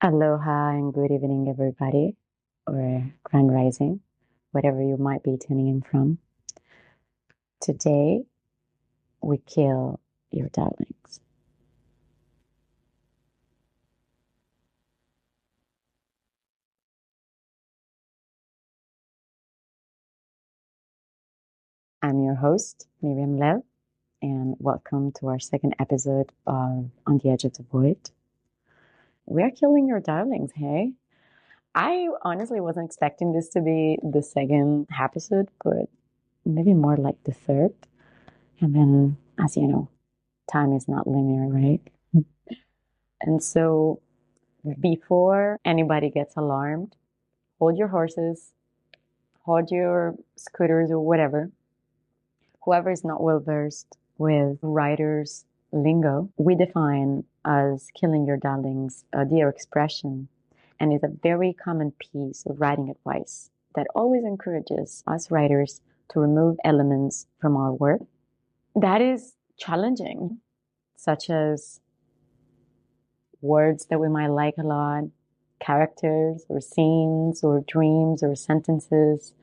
Aloha and good evening, everybody, or grand rising, whatever you might be tuning in from. Today, we kill your darlings. I'm your host, Miryam Lev, and welcome to our second episode of On the Edge of the Void. We're killing your darlings, hey? I honestly wasn't expecting this to be the second episode, but maybe more like the third. And then, as you know, time is not linear, right? And so before anybody gets alarmed, hold your horses, hold your scooters or whatever. Whoever is not well versed with writers' lingo, we define as killing your darlings a dear expression and is a very common piece of writing advice that always encourages us writers to remove elements from our work that is challenging, such as words that we might like a lot, characters or scenes or dreams or sentences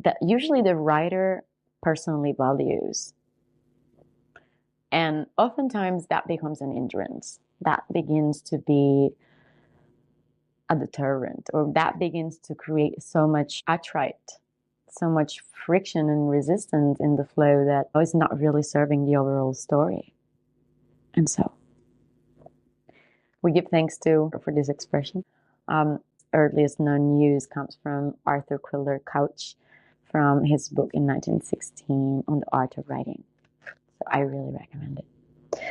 that usually the writer personally values. And oftentimes that becomes an hindrance. That begins to be a deterrent, or that begins to create so much attrite, so much friction and resistance in the flow that is not really serving the overall story. And so we give thanks to for this expression. Earliest known use comes from Arthur Quiller Couch from his book in 1916 on the art of writing. So I really recommend it.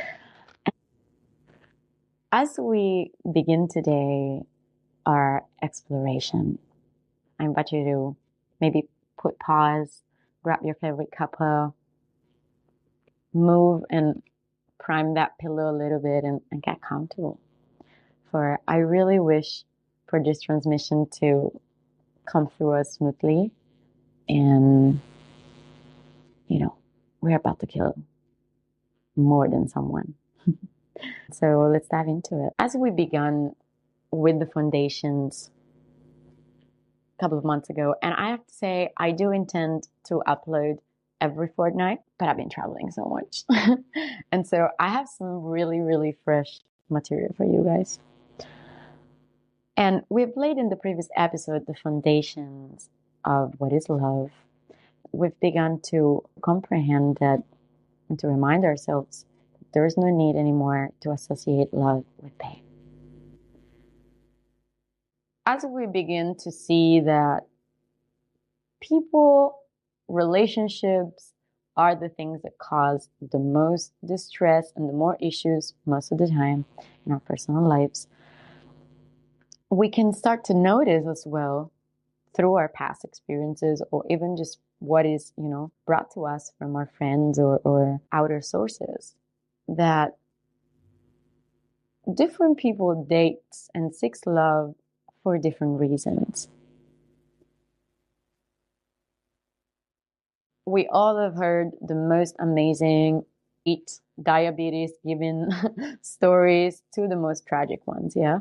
As we begin today our exploration, I invite you to maybe put pause, grab your favorite cuppa, move and prime that pillow a little bit and get comfortable. For I really wish for this transmission to come through us smoothly. And, we're about to kill more than someone. So let's dive into it. As we began with the foundations a couple of months ago, and I have to say, I do intend to upload every fortnight, but I've been traveling so much. And so I have some really, really fresh material for you guys. And we've laid in the previous episode the foundations of what is love. We've begun to comprehend that and to remind ourselves there is no need anymore to associate love with pain. As we begin to see that people, relationships are the things that cause the most distress and the more issues most of the time in our personal lives, we can start to notice as well through our past experiences or even just what is, brought to us from our friends or outer sources that different people date and seek love for different reasons. We all have heard the most amazing diabetes given stories to the most tragic ones, yeah?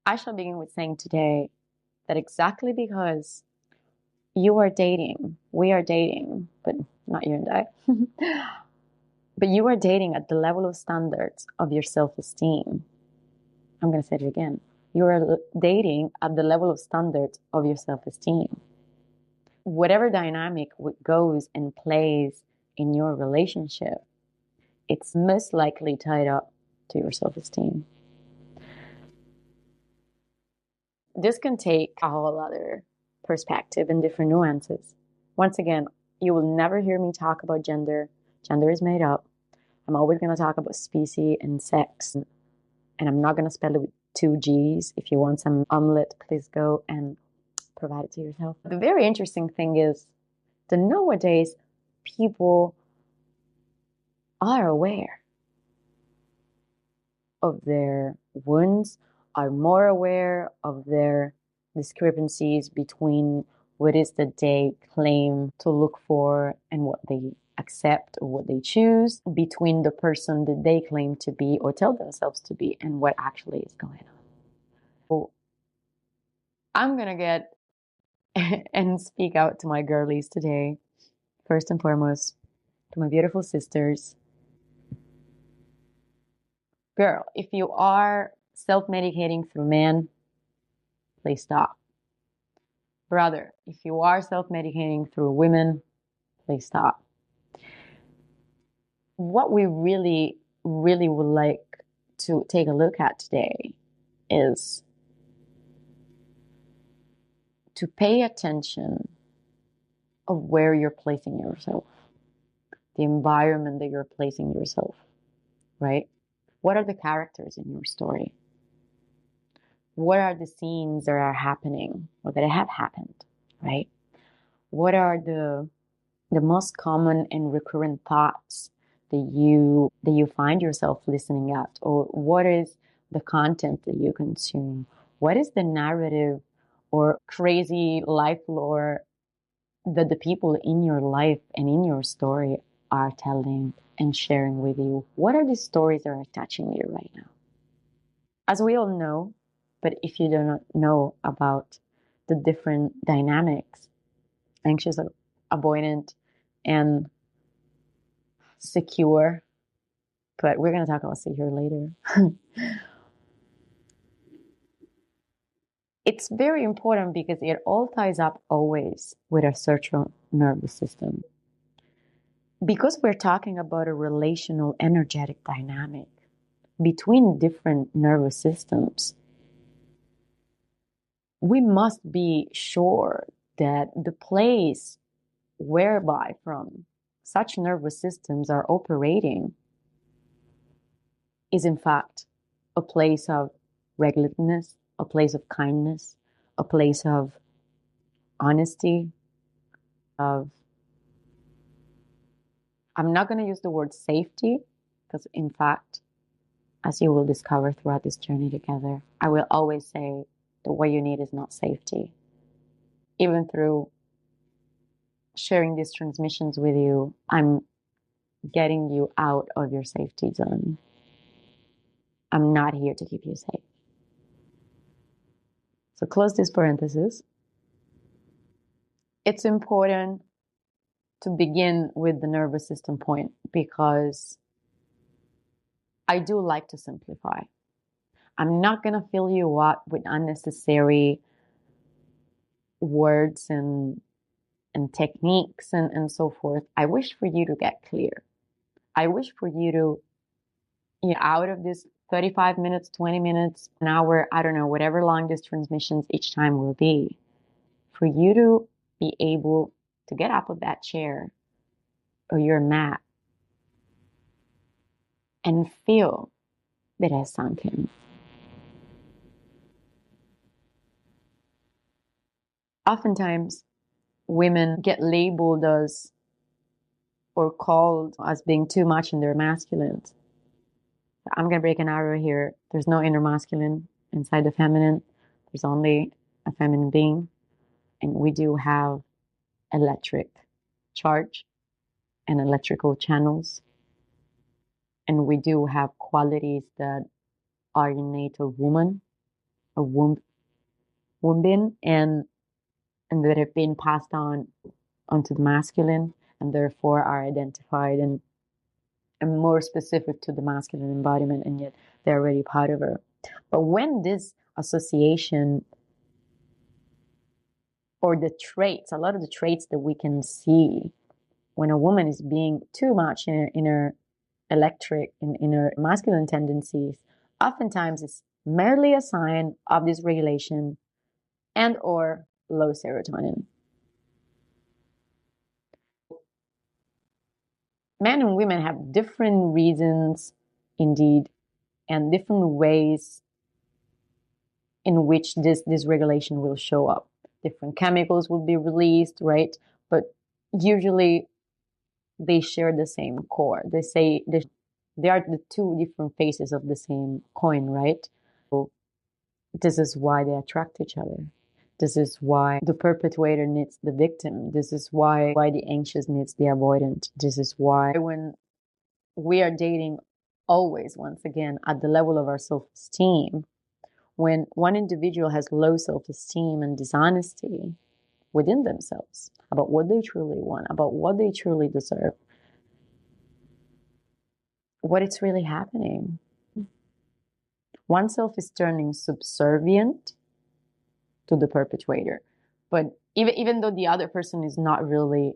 I shall begin with saying today that exactly because you are dating, we are dating, but not you and I, but you are dating at the level of standards of your self-esteem. I'm going to say it again. You are dating at the level of standards of your self-esteem. Whatever dynamic goes and plays in your relationship, it's most likely tied up to your self-esteem. This can take a whole other perspective and different nuances. Once again, you will never hear me talk about gender. Gender is made up. I'm always going to talk about species and sex. And I'm not going to spell it with two G's. If you want some omelet, please go and provide it to yourself. The very interesting thing is that nowadays people are aware of their wounds, are more aware of their discrepancies between what is that they claim to look for and what they accept or what they choose between the person that they claim to be or tell themselves to be and what actually is going on. So I'm going to get and speak out to my girlies today. First and foremost, to my beautiful sisters. Girl, if you are self-medicating through men, please stop. Brother, if you are self-medicating through women, please stop. What we really, really would like to take a look at today is to pay attention of where you're placing yourself, the environment that you're placing yourself, right? What are the characters in your story? What are the scenes that are happening or that have happened, right? What are the most common and recurrent thoughts that you find yourself listening at, or what is the content that you consume? What is the narrative or crazy life lore that the people in your life and in your story are telling and sharing with you? What are the stories that are touching you right now? As we all know, but if you do not know about the different dynamics, anxious, avoidant, and secure, but we're going to talk about secure later. It's very important because it all ties up always with our central nervous system. Because we're talking about a relational energetic dynamic between different nervous systems, we must be sure that the place whereby from such nervous systems are operating is in fact a place of regulateness, a place of kindness, a place of honesty, of, I'm not going to use the word safety, because in fact, as you will discover throughout this journey together, I will always say that what you need is not safety. Even through sharing these transmissions with you, I'm getting you out of your safety zone. I'm not here to keep you safe. So close this parenthesis. It's important to begin with the nervous system point because I do like to simplify. I'm not going to fill you up with unnecessary words and techniques and so forth. I wish for you to get clear. I wish for you to, out of this 35 minutes, 20 minutes, an hour, I don't know, whatever long these transmissions each time will be, for you to be able to get up of that chair or your mat and feel that it has sunk in. Oftentimes, women get labeled as or called as being too much in their masculines. I'm going to break an arrow here. There's no inner masculine inside the feminine. There's only a feminine being. And we do have electric charge and electrical channels. And we do have qualities that are innate of woman, of woman, and that have been passed on onto the masculine and therefore are identified and more specific to the masculine embodiment, and yet they're already part of her. But when this association or the traits, a lot of the traits that we can see when a woman is being too much in her electric, in her masculine tendencies, oftentimes it's merely a sign of dysregulation and or low serotonin. Men and women have different reasons, indeed, and different ways in which this dysregulation will show up. Different chemicals will be released, right? But usually they share the same core. They are the two different faces of the same coin, right? So this is why they attract each other. This is why the perpetrator needs the victim. This is why the anxious needs the avoidant. This is why when we are dating, always, once again, at the level of our self-esteem, when one individual has low self-esteem and dishonesty within themselves about what they truly want, about what they truly deserve, what is really happening. Oneself is turning subservient to the perpetrator. But even though the other person is not really,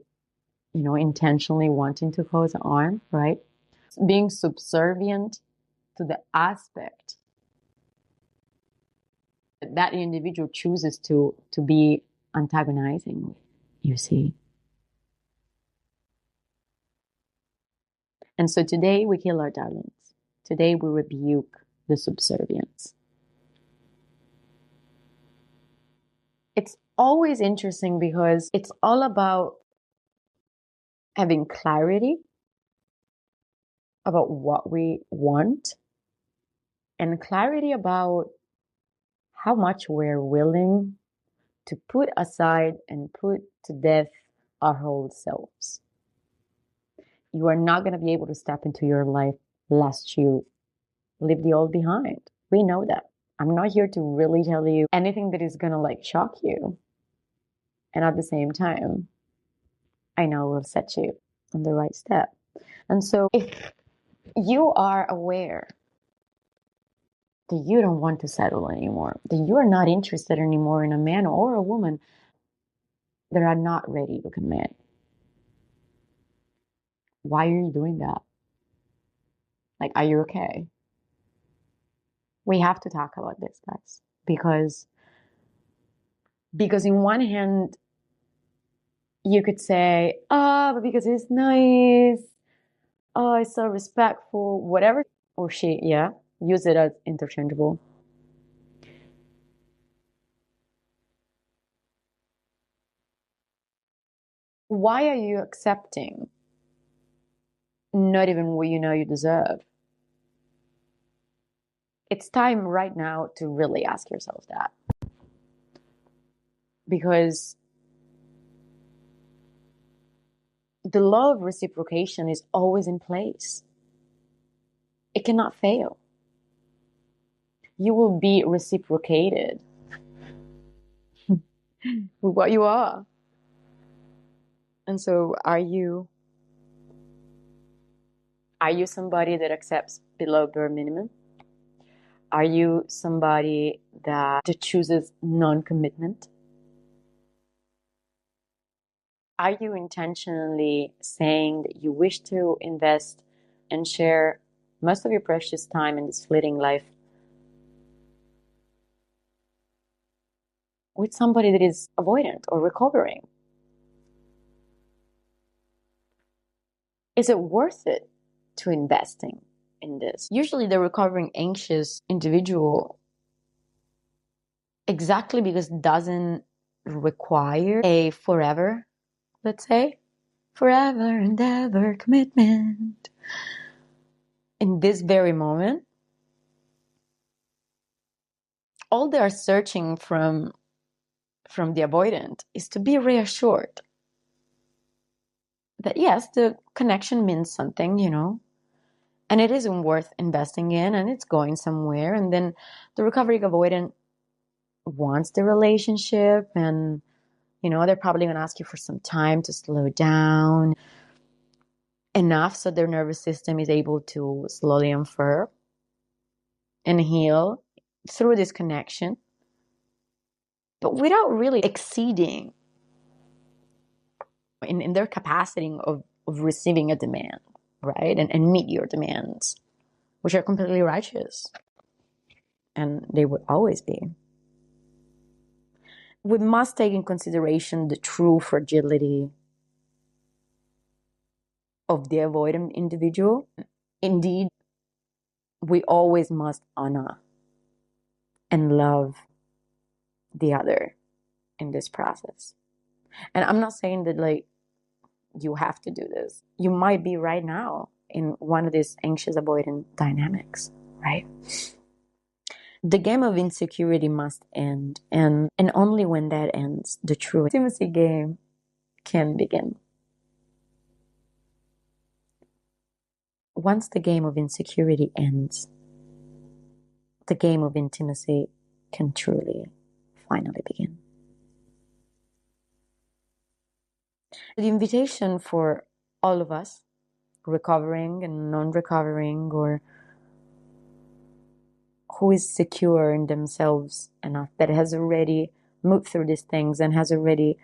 intentionally wanting to cause harm, right? Being subservient to the aspect that the individual chooses to be antagonizing with, you see. And so today we heal our darlings. Today we rebuke the subservience. It's always interesting because it's all about having clarity about what we want and clarity about how much we're willing to put aside and put to death our whole selves. You are not going to be able to step into your life lest you leave the old behind. We know that. I'm not here to really tell you anything that is going to shock you. And at the same time, I know will set you on the right step. And so if you are aware that you don't want to settle anymore, that you are not interested anymore in a man or a woman that are not ready to commit, why are you doing that? Are you okay? We have to talk about this, guys, because in one hand, you could say, but because he's nice, he's so respectful, whatever, or she, yeah, use it as interchangeable. Why are you accepting not even what you know you deserve? It's time right now to really ask yourself that. Because the law of reciprocation is always in place. It cannot fail. You will be reciprocated with what you are. And so are you somebody that accepts below bare minimum? Are you somebody that chooses non-commitment? Are you intentionally saying that you wish to invest and share most of your precious time in this fleeting life with somebody that is avoidant or recovering? Is it worth it to investing in this? Usually the recovering anxious individual, exactly because it doesn't require a forever, let's say, forever and ever commitment in this very moment, all they are searching from the avoidant is to be reassured that yes, the connection means something, and it isn't worth investing in, and it's going somewhere. And then the recovery avoidant wants the relationship, and they're probably going to ask you for some time to slow down enough so their nervous system is able to slowly unfurl and heal through this connection, but without really exceeding in their capacity of receiving a demand, right? And meet your demands, which are completely righteous. And they would always be. We must take in consideration the true fragility of the avoidant individual. Indeed, we always must honor and love the other in this process. And I'm not saying that you have to do this. You might be right now in one of these anxious avoidant dynamics, right? The game of insecurity must end, and only when that ends, the true intimacy game can begin. Once the game of insecurity ends, the game of intimacy can truly, finally begin. The invitation for all of us, recovering and non-recovering, or who is secure in themselves enough, that has already moved through these things and has already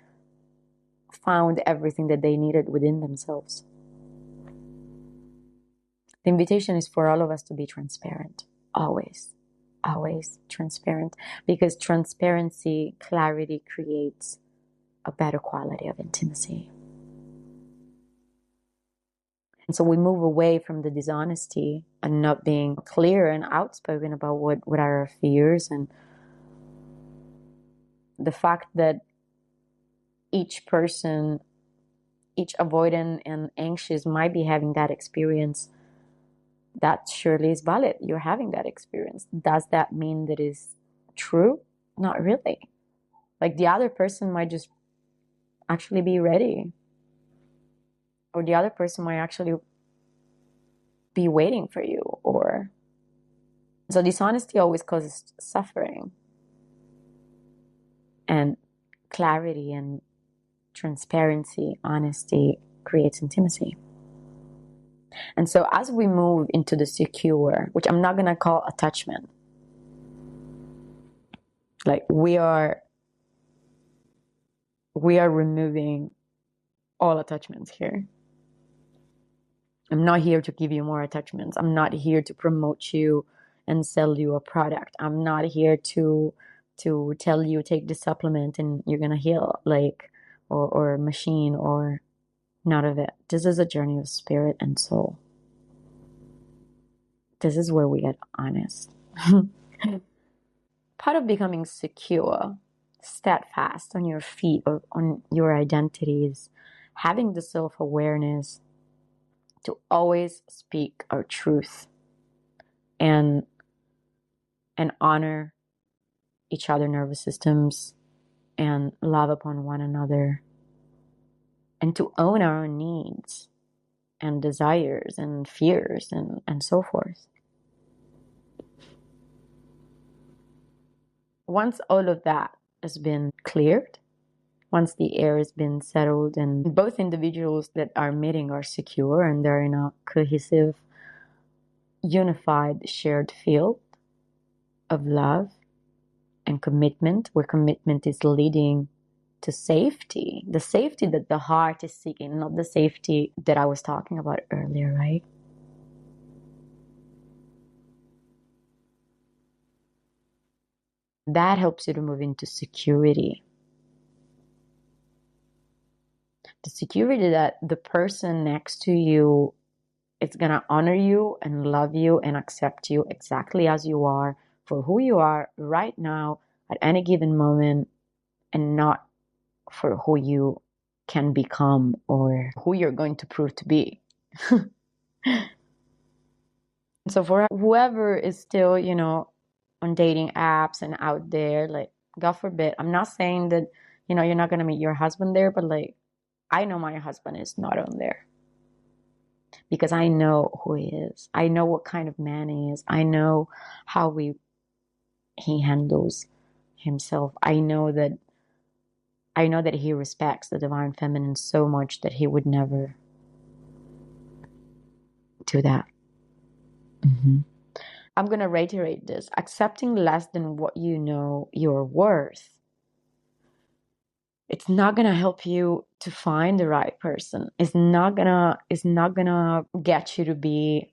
found everything that they needed within themselves. The invitation is for all of us to be transparent, always, always transparent, because transparency, clarity creates a better quality of intimacy. And so we move away from the dishonesty and not being clear and outspoken about what are our fears, and the fact that each person, each avoidant and anxious might be having that experience. That surely is valid. You're having that experience. Does that mean that is true? Not really. Like, the other person might just actually be ready, or the other person might actually be waiting for you, or so dishonesty always causes suffering, and clarity and transparency, honesty creates intimacy. And so as we move into the secure, which I'm not going to call attachment, like we are removing all attachments here. I'm not here to give you more attachments. I'm not here to promote you and sell you a product. I'm not here to tell you take this supplement and you're gonna heal, like, or machine, or none of it. This is a journey of spirit and soul. This is where we get honest. Part of becoming secure, steadfast on your feet or on your identities, having the self-awareness to always speak our truth and honor each other nervous systems and love upon one another, and to own our own needs and desires and fears and so forth. Once all of that has been cleared, once the air has been settled and both individuals that are meeting are secure and they're in a cohesive, unified, shared field of love and commitment, where commitment is leading to safety, the safety that the heart is seeking, not the safety that I was talking about earlier, right? That helps you to move into security. The security that the person next to you is going to honor you and love you and accept you exactly as you are, for who you are right now at any given moment, and not for who you can become or who you're going to prove to be. So for whoever is still, on dating apps and out there, like, God forbid, I'm not saying that, you're not going to meet your husband there, but like, I know my husband is not on there because I know who he is. I know what kind of man he is. I know how he handles himself. I know that he respects the divine feminine so much that he would never do that. Mm-hmm. I'm going to reiterate this. Accepting less than what you know you're worth, it's not going to help you to find the right person. It's not going to get you to be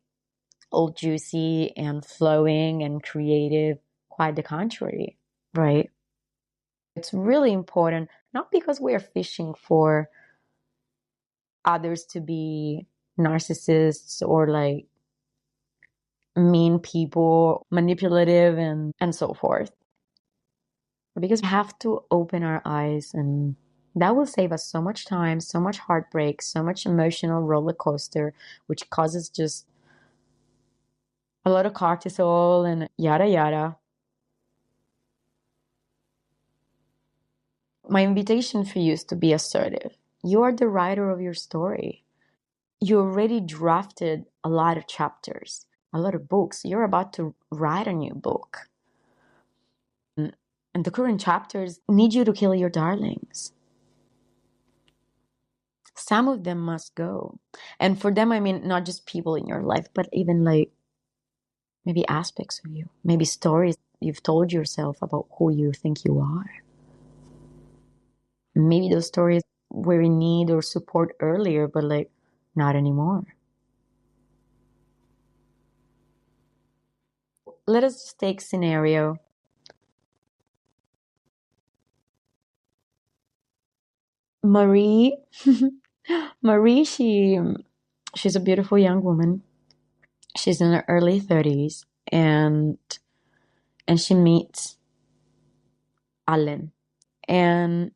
all juicy and flowing and creative. Quite the contrary, right? It's really important, not because we are fishing for others to be narcissists or like mean people, manipulative and so forth. Because we have to open our eyes, and that will save us so much time, so much heartbreak, so much emotional roller coaster, which causes just a lot of cortisol and yada yada. My invitation for you is to be assertive. You are the writer of your story. You already drafted a lot of chapters, a lot of books. You're about to write a new book. And the current chapters need you to kill your darlings. Some of them must go. And for them, I mean, not just people in your life, but even like maybe aspects of you, maybe stories you've told yourself about who you think you are. Maybe those stories were in need or support earlier, but like not anymore. Let us just take scenario. Marie, Marie, she's a beautiful young woman. She's in her early 30s and she meets Allen. And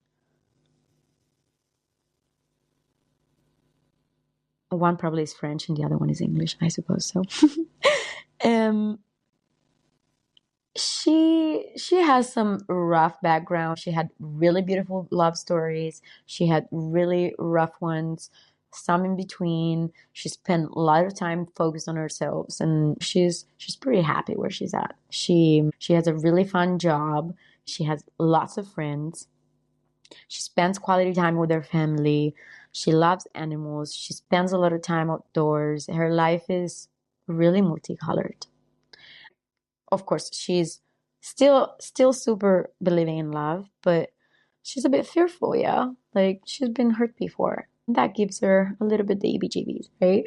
one probably is French and the other one is English, I suppose so. um she has some rough background. She had really beautiful love stories. She had really rough ones, some in between. She spent a lot of time focused on herself, and she's pretty happy where she's at. She has a really fun job. She has lots of friends. She spends quality time with her family. She loves animals. She spends a lot of time outdoors. Her life is really multicolored. Of course, she's still super believing in love, but she's a bit fearful, yeah. Like she's been hurt before. That gives her a little bit the EBGBs, right?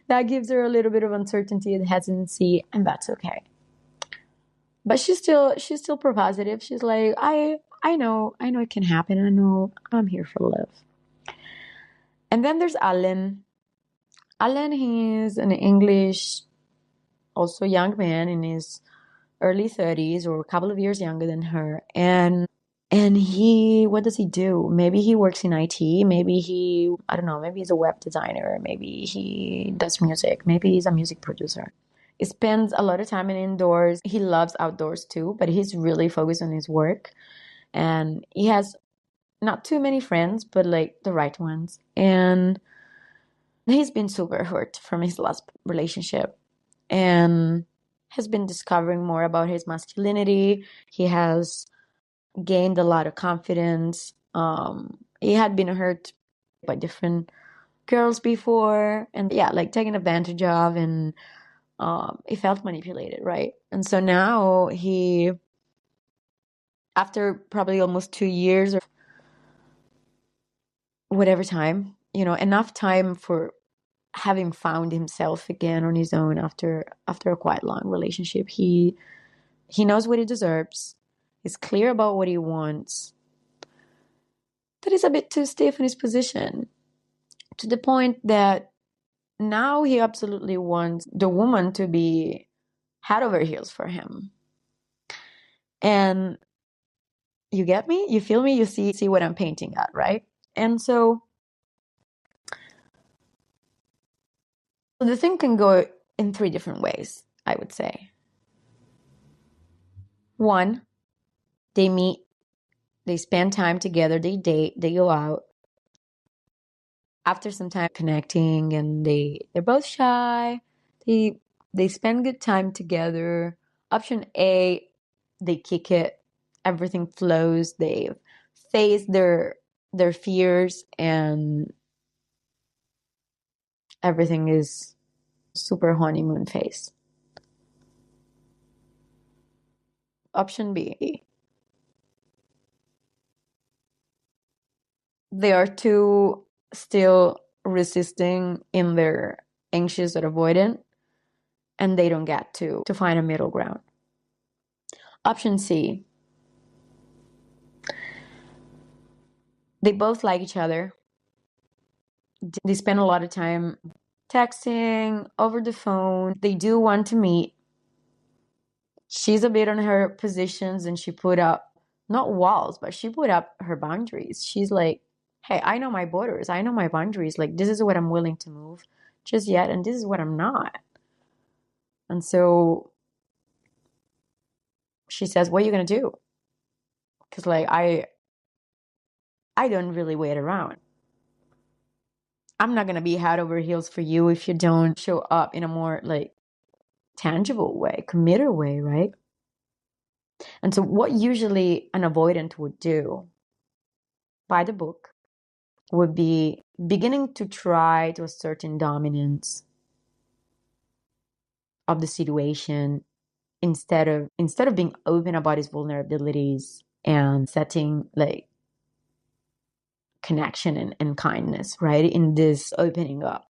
That gives her a little bit of uncertainty and hesitancy, and that's okay. But she's still positive. She's like, I know it can happen. I know I'm here for love. And then there's Alan. Alan, he is an English, also young man in his early 30s or a couple of years younger than her. And he, what does he do? Maybe he works in IT. Maybe I don't know, maybe he's a web designer. Maybe he does music. Maybe he's a music producer. He spends a lot of time in indoors. He loves outdoors too, but he's really focused on his work. And he has not too many friends, but like the right ones. And he's been super hurt from his last relationship and has been discovering more about his masculinity. He has gained a lot of confidence. He had been hurt by different girls before, and yeah, like taken advantage of, and he felt manipulated, right? And so now after probably almost 2 years or whatever time, enough time for having found himself again on his own after a quite long relationship, he knows what he deserves. He's clear about what he wants. But he's a bit too stiff in his position to the point that now he absolutely wants the woman to be head over heels for him. And you get me? You feel me? You see what I'm painting at, right? And so the thing can go in three different ways, I would say. One, they meet, they spend time together, they date, they go out. After some time connecting and they're both shy. They spend good time together. Option A, they kick it. Everything flows. They face their fears and everything is super honeymoon phase. Option B, they are two still resisting in their anxious or avoidant and they don't get to find a middle ground. Option C, they both like each other. They spend a lot of time texting over the phone. They do want to meet. She's a bit on her positions and she put up not walls, but she put up her boundaries. She's like, hey, I know my borders. I know my boundaries. Like, this is what I'm willing to move just yet, and this is what I'm not. And so she says, what are you going to do? Because, like, I don't really wait around. I'm not going to be head over heels for you if you don't show up in a more like tangible way, committed way, right? And so, what usually an avoidant would do by the book would be beginning to try to assert dominance of the situation instead of being open about his vulnerabilities and setting like connection and kindness, right? In this opening up.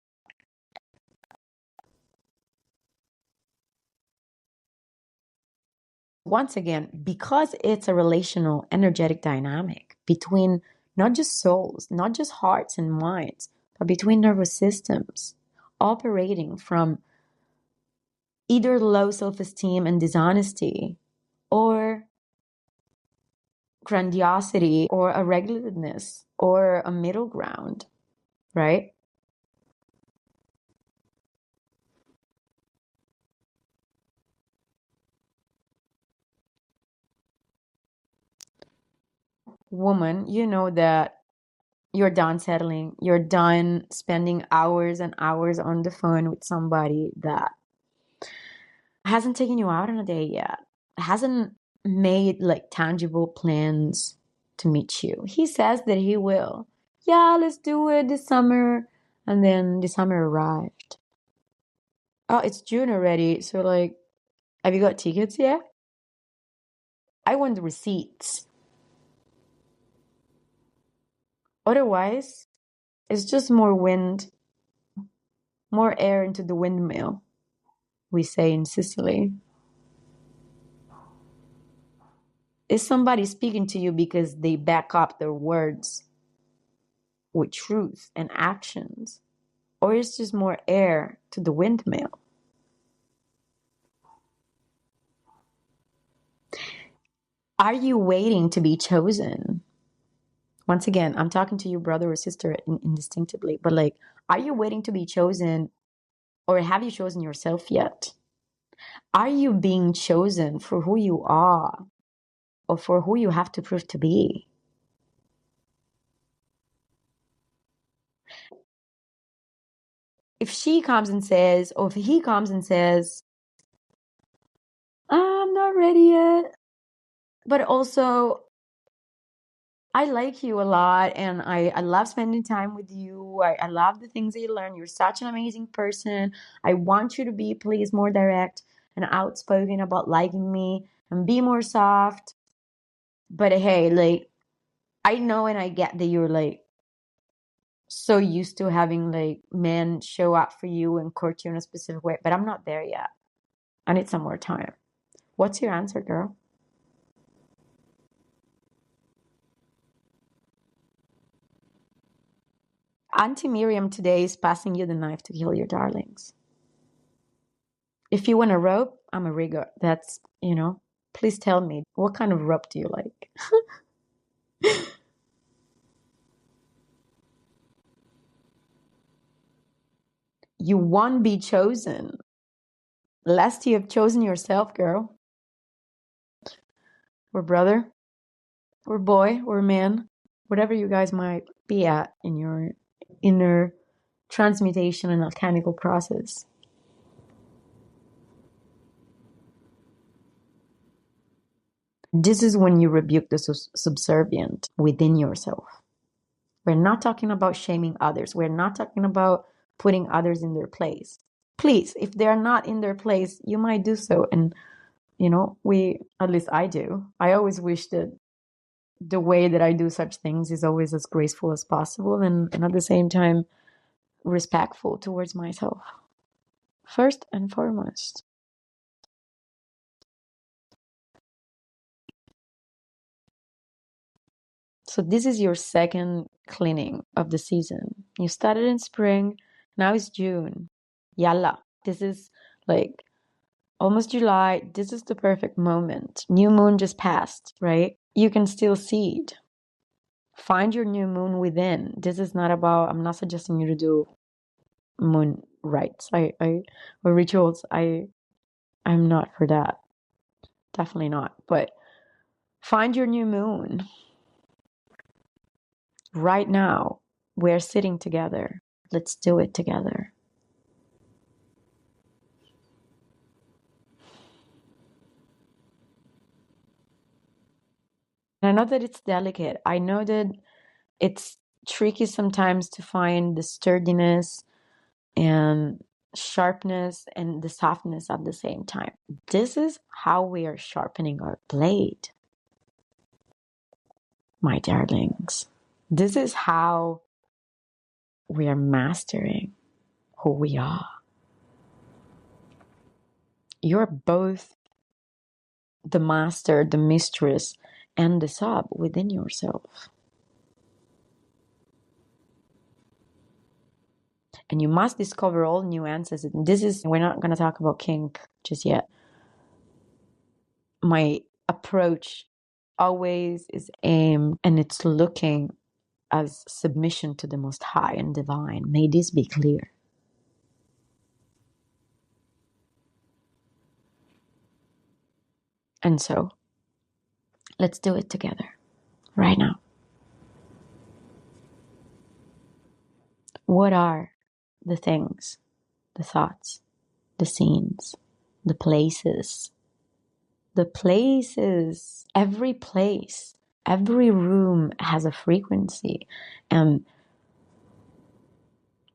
Once again, because it's a relational, energetic dynamic between not just souls, not just hearts and minds, but between nervous systems operating from either low self esteem and dishonesty or grandiosity or a regulatedness or a middle ground, right? Woman, you know that you're done settling, you're done spending hours and hours on the phone with somebody that hasn't taken you out on a date yet, hasn't made like tangible plans to meet you. He says that he will. Yeah, let's do it this summer. And then the summer arrived. Oh, it's June already. So, like, have you got tickets yet? I want the receipts. Otherwise, it's just more wind, more air into the windmill, we say in Sicily. Is somebody speaking to you because they back up their words with truth and actions? Or is just more air to the windmill? Are you waiting to be chosen? Once again, I'm talking to you, brother or sister, indistinctively, but like, are you waiting to be chosen or have you chosen yourself yet? Are you being chosen for who you are or for who you have to prove to be? If she comes and says, or if he comes and says, I'm not ready yet, but also I like you a lot and I love spending time with you. I love the things that you learn. You're such an amazing person. I want you to be, please, more direct and outspoken about liking me and be more soft. But hey, like, I know and I get that you're like so used to having like men show up for you and court you in a specific way, but I'm not there yet. I need some more time. What's your answer, girl? Auntie Miriam today is passing you the knife to kill your darlings. If you want a rope, I'm a rigger. Please tell me, what kind of rope do you like? You won't be chosen lest you have chosen yourself, girl. Or brother, or boy, or man, whatever you guys might be at in your inner transmutation and alchemical process. This is when you rebuke the subservient within yourself. We're not talking about shaming others. We're not talking about putting others in their place. Please, if they're not in their place, you might do so. And, at least I do. I always wish that the way that I do such things is always as graceful as possible and at the same time respectful towards myself. First and foremost. So this is your second cleaning of the season. You started in spring, now it's June. Yalla. This is like almost July. This is the perfect moment. New moon just passed, right? You can still seed. Find your new moon within. This is not about, I'm not suggesting you to do moon rites. Or rituals. I'm not for that. Definitely not. But find your new moon. right now, we're sitting together. Let's do it together. And I know that it's delicate. I know that it's tricky sometimes to find the sturdiness and sharpness and the softness at the same time. This is how we are sharpening our blade, my darlings. This is how we are mastering who we are. You're both the master, the mistress, and the sub within yourself. And you must discover all nuances. And we're not going to talk about kink just yet. My approach always is aimed and it's looking as submission to the Most High and Divine. May this be clear. And so, let's do it together, right now. What are the things, the thoughts, the scenes, the places, every place, every room has a frequency. And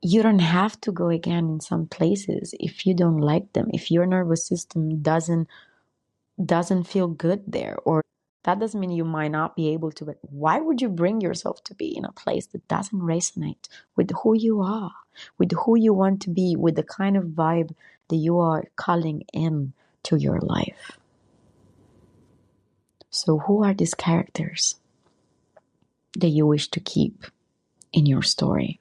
you don't have to go again in some places if you don't like them, if your nervous system doesn't feel good there, or that doesn't mean you might not be able to, but why would you bring yourself to be in a place that doesn't resonate with who you are, with who you want to be, with the kind of vibe that you are calling in to your life? So who are these characters that you wish to keep in your story?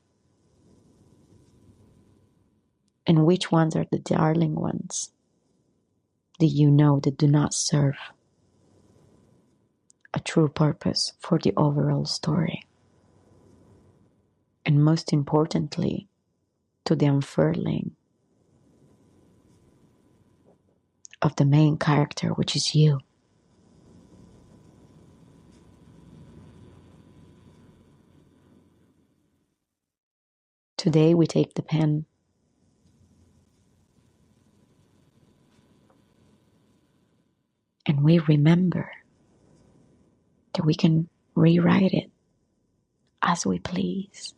And which ones are the darling ones that you know that do not serve a true purpose for the overall story? And most importantly, to the unfurling of the main character, which is you. Today we take the pen and we remember that we can rewrite it as we please.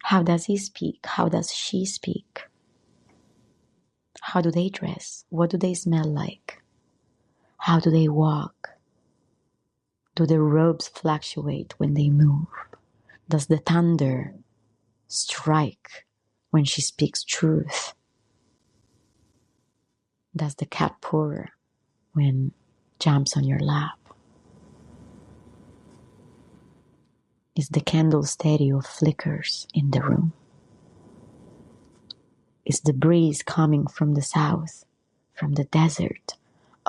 How does he speak? How does she speak? How do they dress? What do they smell like? How do they walk? Do their robes fluctuate when they move? Does the thunder strike when she speaks truth? Does the cat purr when jumps on your lap? Is the candle steady or flickers in the room? Is the breeze coming from the south, from the desert,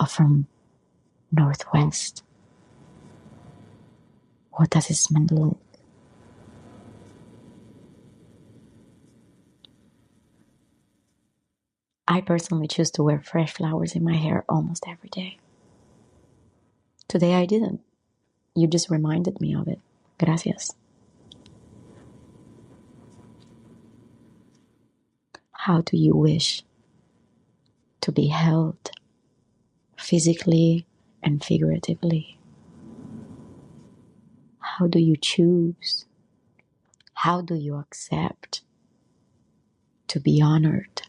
or from northwest? What does it smell like? I personally choose to wear fresh flowers in my hair almost every day. Today I didn't. You just reminded me of it. Gracias. How do you wish to be held physically and figuratively? How do you choose? How do you accept to be honored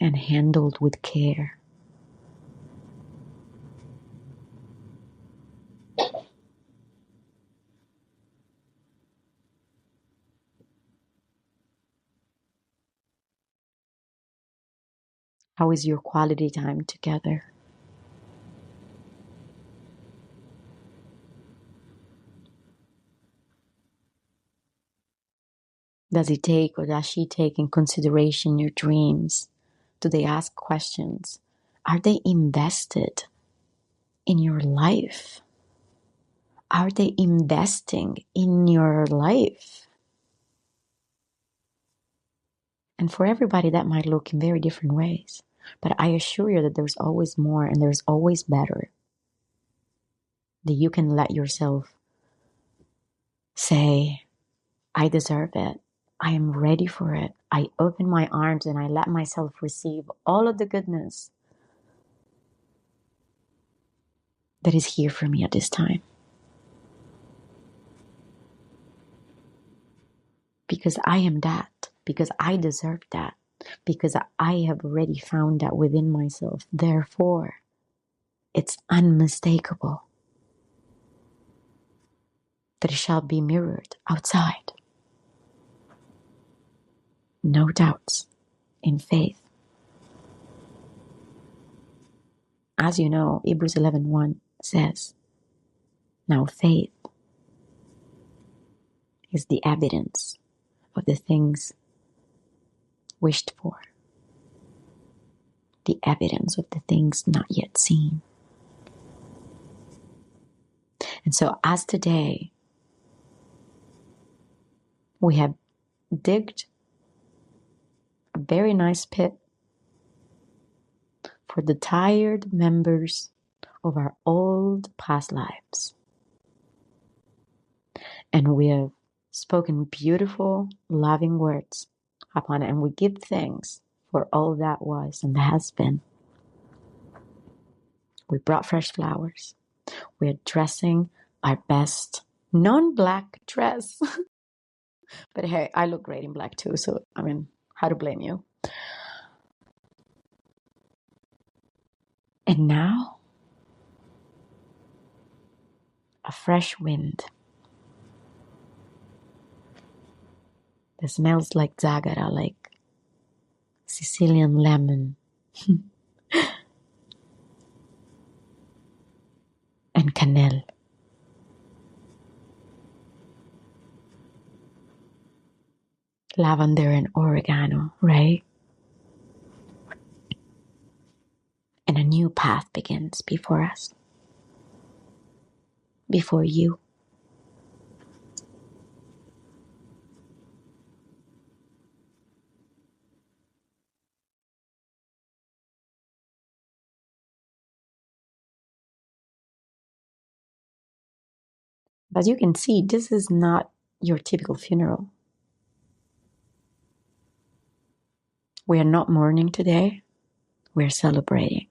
and handled with care? How is your quality time together? Does he take or does she take in consideration your dreams? Do they ask questions? Are they invested in your life? Are they investing in your life? And for everybody, that might look in very different ways. But I assure you that there's always more and there's always better. that you can let yourself say, I deserve it. I am ready for it. I open my arms and I let myself receive all of the goodness that is here for me at this time. Because I am that. Because I deserve that. Because I have already found that within myself. Therefore, it's unmistakable that it shall be mirrored outside. No doubts in faith. As you know, Hebrews 11:1 says, now faith is the evidence of the things wished for, the evidence of the things not yet seen. And so as today we have digged a very nice pit for the tired members of our old past lives. And we have spoken beautiful, loving words upon it. And we give thanks for all that was and that has been. We brought fresh flowers. We're dressing our best non-black dress. But hey, I look great in black too. So, I mean, how to blame you? And now, a fresh wind that smells like zagara, like Sicilian lemon and cannelle. Lavender and oregano, right? And a new path begins before us, before you. As you can see, this is not your typical funeral. We are not mourning today. We are celebrating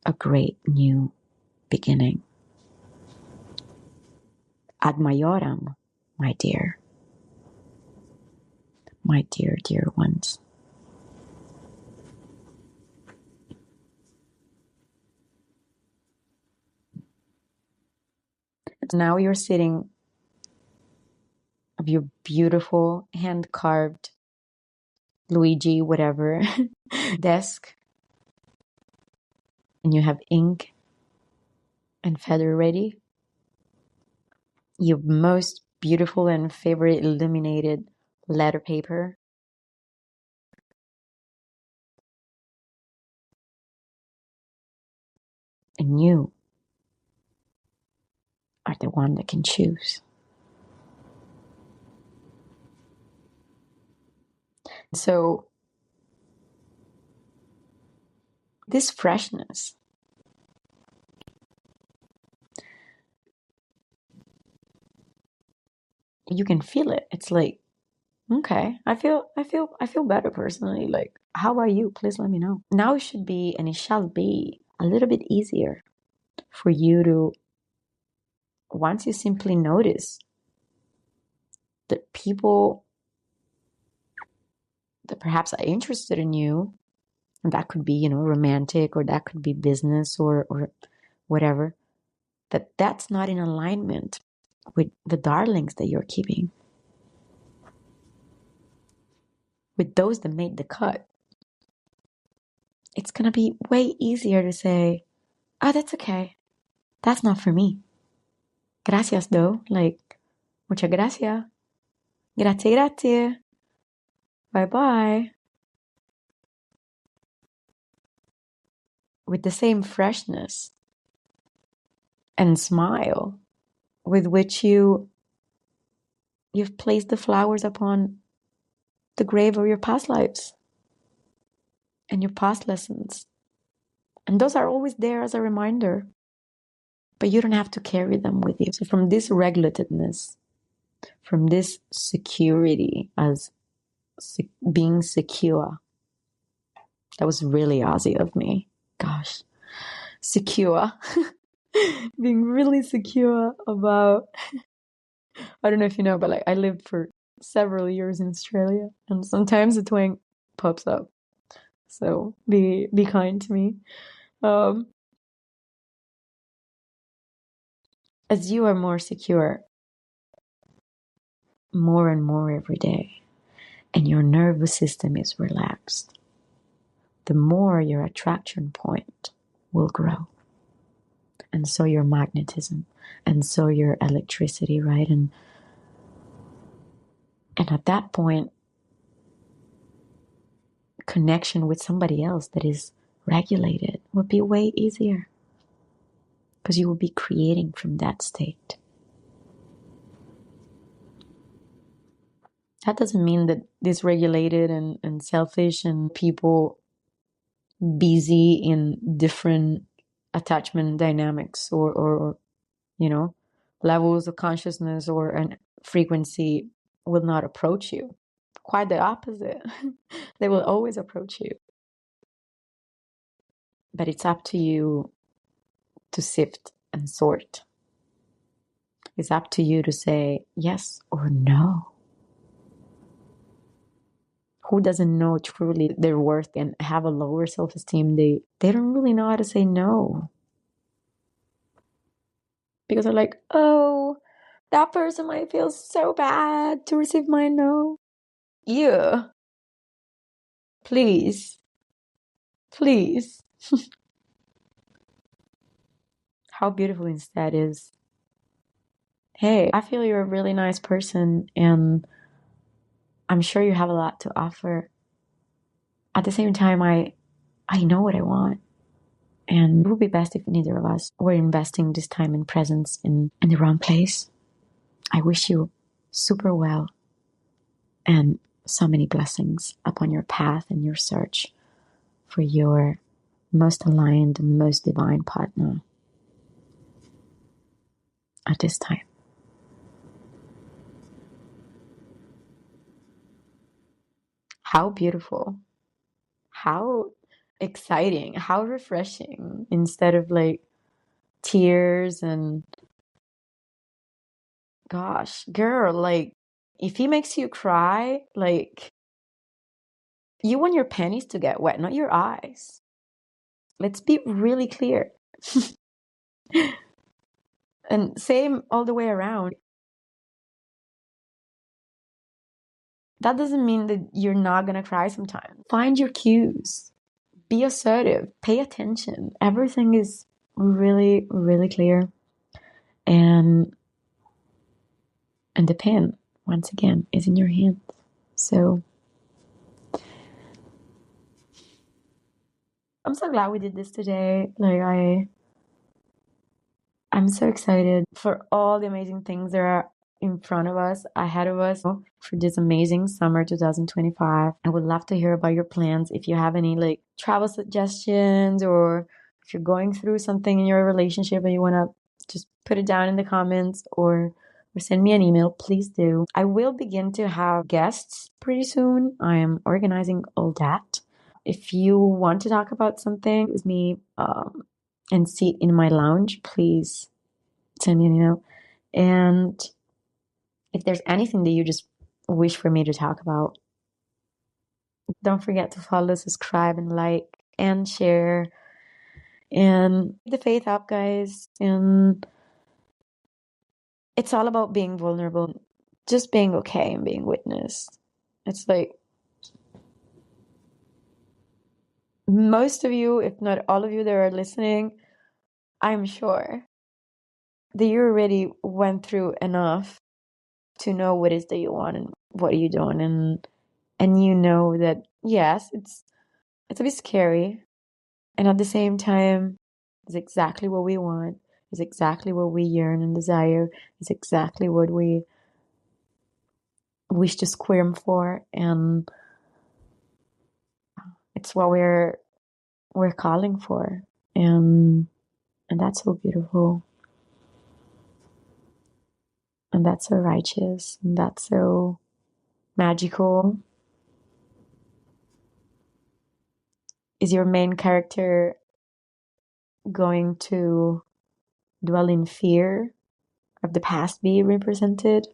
a great new beginning. Ad Majoram, my dear, dear ones. And now you're sitting of your beautiful hand-carved Luigi, whatever, desk, and you have ink and feather ready. Your most beautiful and favorite illuminated letter paper. And you are the one that can choose. So this freshness, you can feel it. It's like, okay, I feel better personally. Like, how about you? Please let me know. Now it should be, and it shall be, a little bit easier for you to, once you simply notice that people that perhaps are interested in you, and that could be, romantic, or that could be business, or whatever, that's not in alignment with the darlings that you're keeping, with those that made the cut. It's going to be way easier to say, oh, that's okay. That's not for me. Gracias, though. Like, muchas gracias. Grazie, grazie. Bye-bye. With the same freshness and smile with which you've placed the flowers upon the grave of your past lives and your past lessons. And those are always there as a reminder. but you don't have to carry them with you. So from this regulatedness, from this security as being secure, that was really Aussie of me. Gosh, secure. Being really secure about, I don't know if you know, but like I lived for several years in Australia, and sometimes the twang pops up. So be kind to me. As you are more secure, more and more every day, and your nervous system is relaxed, the more your attraction point will grow. And so your magnetism, and so your electricity, right? And at that point, connection with somebody else that is regulated will be way easier, because you will be creating from that state. That doesn't mean that dysregulated and selfish and people busy in different attachment dynamics or levels of consciousness or an frequency will not approach you. Quite the opposite. They will always approach you. But it's up to you to sift and sort. It's up to you to say yes or no. Who doesn't know truly their worth and have a lower self-esteem? They don't really know how to say no. Because they're like, oh, that person might feel so bad to receive my no. Yeah. Please. Please. How beautiful instead is, hey, I feel you're a really nice person and I'm sure you have a lot to offer. At the same time, I know what I want. And it would be best if neither of us were investing this time and presence in the wrong place. I wish you super well and so many blessings upon your path and your search for your most aligned, most divine partner at this time. How beautiful. How exciting. How refreshing. Instead of like tears and gosh, girl, like if he makes you cry, like you want your panties to get wet, not your eyes. Let's be really clear. And same all the way around. That doesn't mean that you're not going to cry sometimes. Find your cues. Be assertive. Pay attention. Everything is really, really clear. And the pen, once again, is in your hands. So I'm so glad we did this today. Like I'm so excited for all the amazing things that are in front of us, ahead of us for this amazing summer 2025. I would love to hear about your plans. If you have any like travel suggestions or if you're going through something in your relationship and you want to just put it down in the comments or send me an email, please do. I will begin to have guests pretty soon. I am organizing all that. If you want to talk about something with me and sit in my lounge, please send me an email. And if there's anything that you just wish for me to talk about, don't forget to follow, subscribe, and like and share. And keep the faith up, guys. And it's all about being vulnerable, just being okay and being witnessed. It's like most of you, if not all of you that are listening, I'm sure that you already went through enough to know what it is that you want and what are you doing. And you know that, yes, it's a bit scary. And at the same time, it's exactly what we want. It's exactly what we yearn and desire. It's exactly what we wish to squirm for. And it's what we're calling for. And that's so beautiful. And that's so righteous. And that's so magical. Is your main character going to dwell in fear of the past being represented?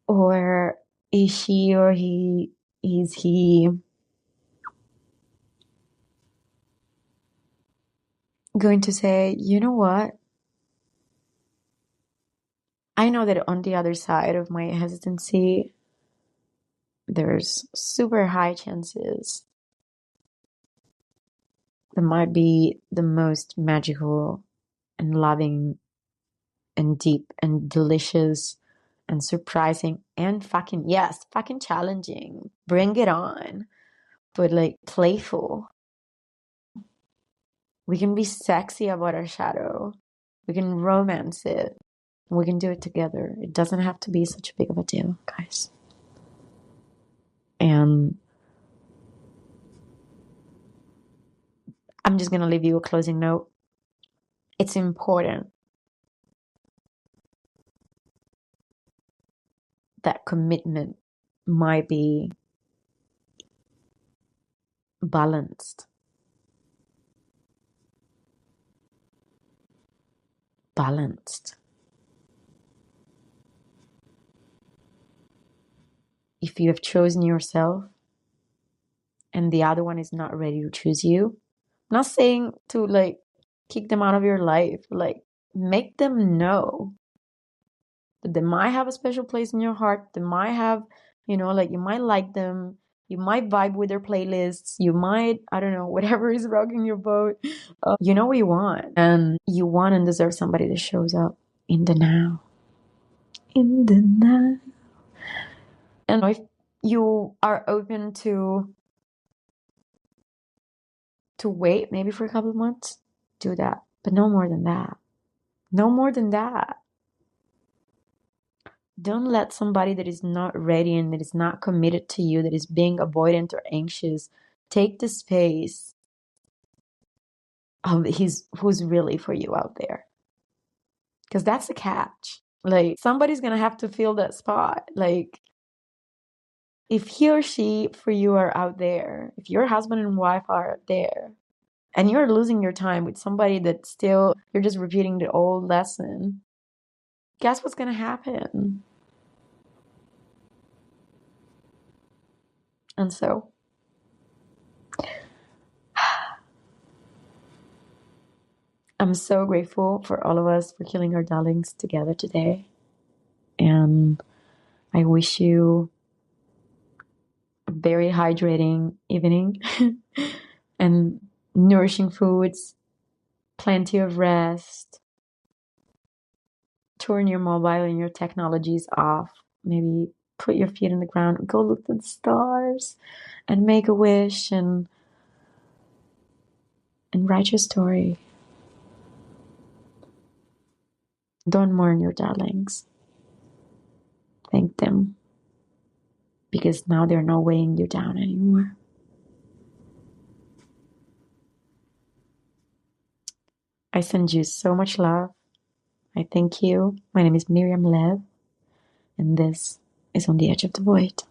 Or is she or is he going to say, you know what? I know that on the other side of my hesitancy, there's super high chances that might be the most magical and loving and deep and delicious and surprising and fucking, yes, fucking challenging. Bring it on. But like playful. We can be sexy about our shadow. We can romance it. We can do it together. It doesn't have to be such a big of a deal, guys. And I'm just going to leave you a closing note. It's important that commitment might be balanced. Balanced. If you have chosen yourself and the other one is not ready to choose you, I'm not saying to like kick them out of your life, like make them know that they might have a special place in your heart. They might have, like you might like them. You might vibe with their playlists. You might, I don't know, whatever is rocking your boat. You know what you want. And you want and deserve somebody that shows up in the now. In the now. And if you are open to wait maybe for a couple of months, do that. But no more than that. No more than that. Don't let somebody that is not ready and that is not committed to you, that is being avoidant or anxious, take the space of who's really for you out there. Because that's the catch. Like, somebody's gonna have to fill that spot. Like, if he or she for you are out there, if your husband and wife are out there, and you're losing your time with somebody that still, you're just repeating the old lesson, guess what's gonna happen? And so, I'm so grateful for all of us for killing our darlings together today. And I wish you a very hydrating evening and nourishing foods, plenty of rest. Turn your mobile and your technologies off. Maybe put your feet on the ground, go look at the stars and make a wish and write your story. Don't mourn your darlings. Thank them. Because now they're not weighing you down anymore. I send you so much love. I thank you. My name is Miryam Lev, and this is On the Edge of the Void.